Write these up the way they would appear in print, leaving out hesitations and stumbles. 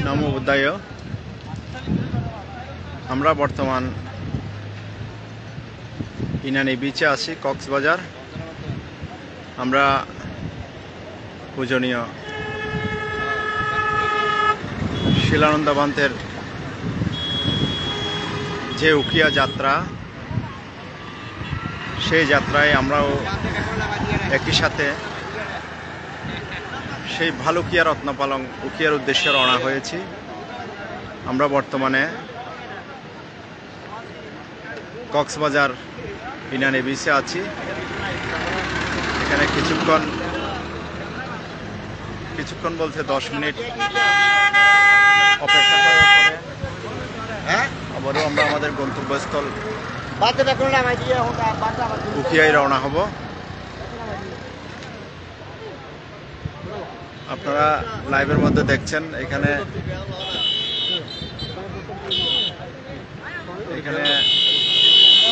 নমো বুদ্ধায়। আমরা বর্তমান ইনানি বিচে আছি, কক্সবাজার। আমরা পূজনীয় শিলানন্দ বান্তের যে উখিয়া যাত্রা, সেই যাত্রায় আমরাও একই সাথে সেই ভালুকিয়া রত্নপালং উখিয়ার উদ্দেশ্যে রওনা হয়েছি। আমরা বর্তমানে কক্সবাজার ইনানি বিচে আছি। এখানে কিছুক্ষণ বলতে 10 মিনিট অপেক্ষা করার পরে আবারও আমরা আমাদের গন্তব্যস্থল উখিয়ায় রওনা হব। আপনারা লাইভের মধ্যে দেখছেন এখানে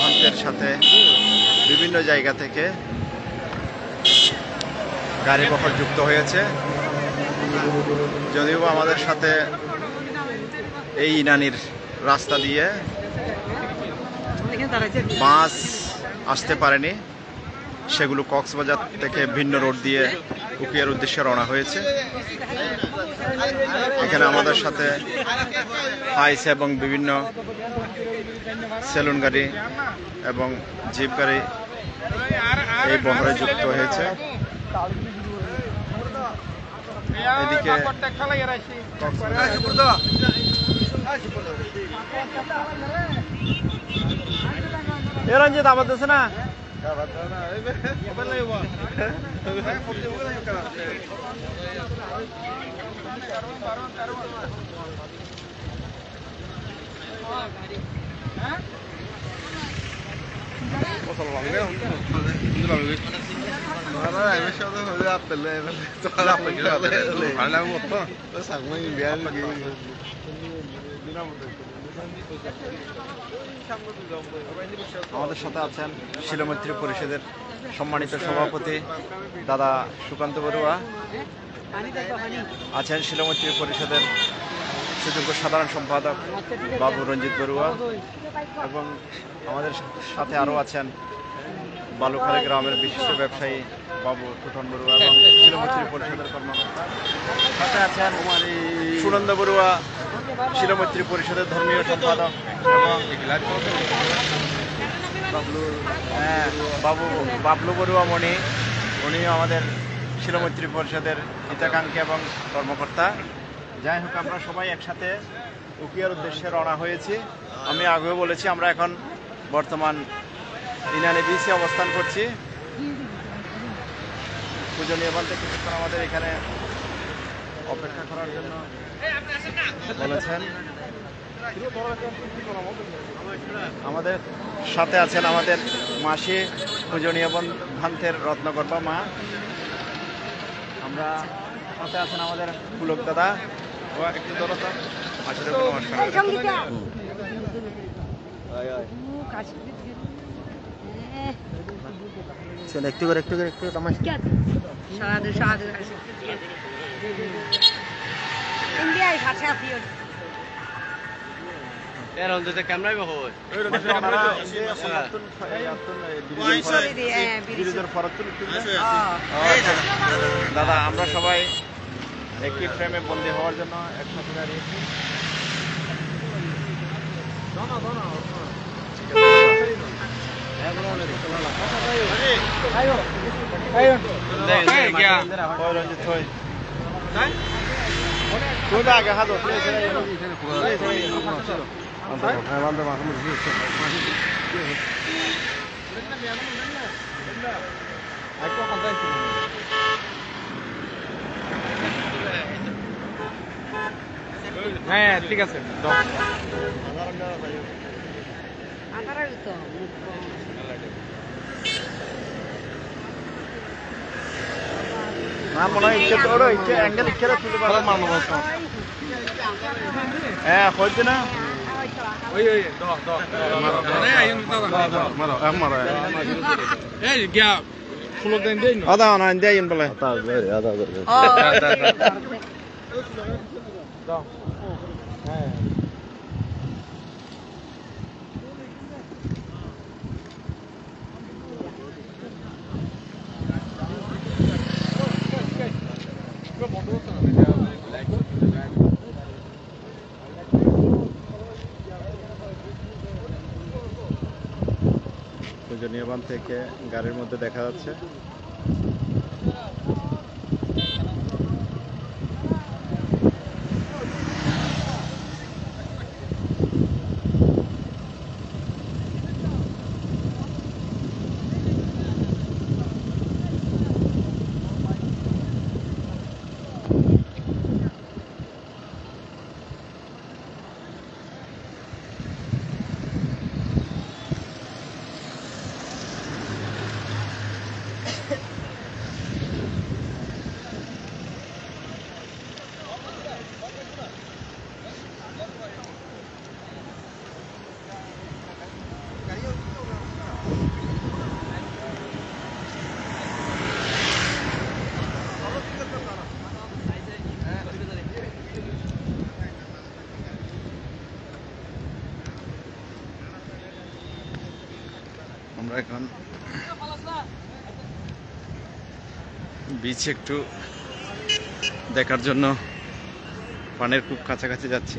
ভান্তের সাথে বিভিন্ন জায়গা থেকে গাড়ি বহর যুক্ত হয়েছে। যদিও আমাদের সাথে এই ইনানির রাস্তা দিয়ে বাস আসতে পারেনি, সেগুলো কক্সবাজার থেকে ভিন্ন রোড দিয়ে উখিয়ার উদ্দেশ্যে রওনা হয়েছে। এখানে আমাদের সাথে হাইস এবং বিভিন্ন সেলুন গাড়ি এবং জিপ গাড়ি এই বহরে যুক্ত হয়েছে। এদিকে রঞ্জিত আবার দিচ্ছে না, আমাদের সাথে আছেন শিলমৈত্রী পরিষদের সম্মানিত সভাপতি দাদা সুকান্ত বড়ুয়া, আছেন শিলমৈত্রী পরিষদের সুযোগ্য সাধারণ সম্পাদক বাবু রঞ্জিত বড়ুয়া, এবং আমাদের সাথে আরও আছেন বালুখালী গ্রামের বিশিষ্ট ব্যবসায়ী বাবু টুটন বড়ুয়া এবং শিলমৈত্রী পরিষদের কর্মকর্তা। সাথে আছেন সুনন্দ বড়ুয়া, শিলমৈত্রী পরিষদের ধর্মীয় সম্পাদক, এবং বাবলু বড়ুয়া মণি, উনিও আমাদের শিলমৈত্রী পরিষদের হিতাকাঙ্ক্ষী এবং কর্মকর্তা। যাই হোক, আমরা সবাই একসাথে উখিয়ার উদ্দেশ্যে রওনা হয়েছি। আমি আগেও বলেছি আমরা এখন বর্তমান ইনানি বিচে অবস্থান করছি। পূজনীয় বান্তে কিছুক্ষণ আমাদের এখানে অপেক্ষা করার জন্য বলেছেন। আমাদের সাথে আছেন আমাদের মাসি পূজনীয় বান্তের রত্নগর্ভা মা। আমরা সাথে আছেন আমাদের পুলক দাদা, একটু দরতা একটু করে ক্যামেরায় দাদা, আমরা সবাই একই ফ্রেমে বন্দী হওয়ার জন্য একসাথে দাঁড়িয়েছি। আগে হাত হ্যাঁ, ঠিক আছে। না মনে হয় ইচ্ছে অ্যাঙ্গেল ইচ্ছে তুলে পারো মানো হ্যাঁ হয়েছে না। পূজনীয় বান থেকে গাড়ির মধ্যে দেখা যাচ্ছে আমরা এখন বিচ একটু দেখার জন্য পানের খুব কাছাকাছি যাচ্ছি।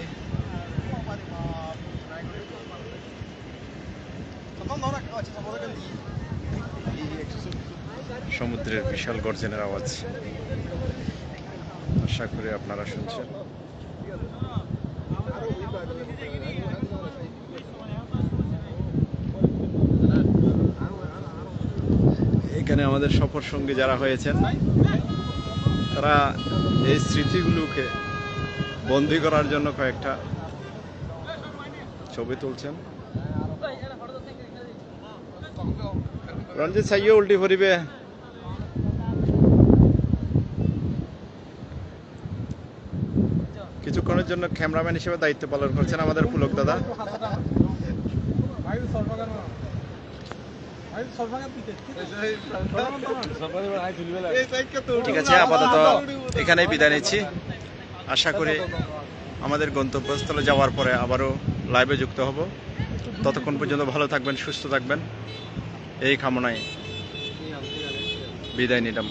সমুদ্রের বিশাল গর্জনের আওয়াজ আশা করি আপনারা শুনছেন। এখানে আমাদের সফর সঙ্গী যারা হয়েছেন তারা এই স্মৃতিগুলোকে বন্দী করার জন্য কয়েকটা ছবি তুলছেন। রঞ্জিত সাইও উল্টি ভরিবে। কিছুক্ষণের জন্য ক্যামেরাম্যান হিসেবে দায়িত্ব পালন করছেন আমাদের পুলক দাদা। ঠিক আছে, আপাতত এখানেই বিদায় নিচ্ছি। আশা করি আমাদের গন্তব্যস্থলে যাওয়ার পরে আবারও লাইভে যুক্ত হব। ততক্ষণ পর্যন্ত ভালো থাকবেন, সুস্থ থাকবেন, এই কামনায় বিদায় নিলাম।